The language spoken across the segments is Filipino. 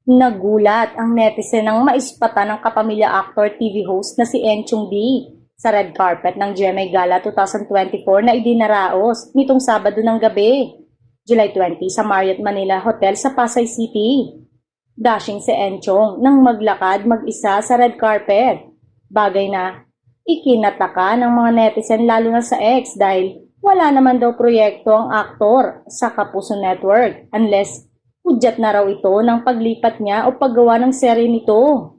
Nagulat ang netizen nang maispatan ng kapamilya actor TV host na si Enchong D sa red carpet ng GMA Gala 2024 na idinaraos nitong Sabado ng gabi, July 20 sa Marriott Manila Hotel sa Pasay City. Dashing si Enchong nang maglakad mag-isa sa red carpet. Bagay na ikinataka ng mga netizen lalo na sa ex dahil wala naman daw proyekto ang aktor sa Kapuso Network unless hudyat na raw ito ng paglipat niya o paggawa ng serye nito.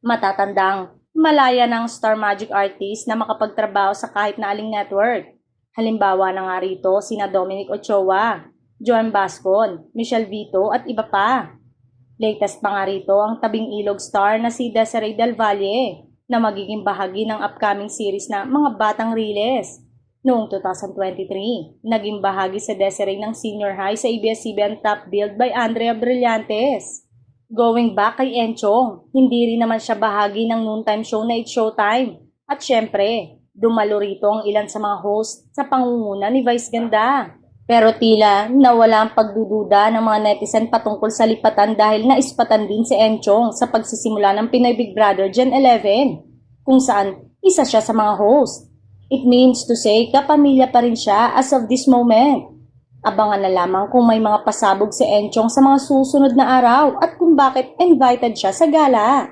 Matatandang malaya ng star magic artist na makapagtrabaho sa kahit na aling network. Halimbawa na nga rito sina Dominic Ochoa, Joan Bascon, Michelle Vito at iba pa. Latest pa nga rito ang tabing ilog star na si Desiree Del Valle na magiging bahagi ng upcoming series na Mga Batang Riles. Noong 2023, naging bahagi sa Desiree ng senior high sa ABS-CBN Top Build by Andrea Brillantes. Going back kay Enchong, hindi rin naman siya bahagi ng noontime show na It's Showtime. At syempre, dumalo rito ang ilan sa mga host sa pangunguna ni Vice Ganda. Pero tila nawala ang pagdududa ng mga netizen patungkol sa lipatan dahil naispatan din si Enchong sa pagsisimula ng Pinoy Big Brother Gen 11, kung saan isa siya sa mga host. It means to say, kapamilya pa rin siya as of this moment. Abangan na lamang kung may mga pasabog si Enchong sa mga susunod na araw at kung bakit invited siya sa gala.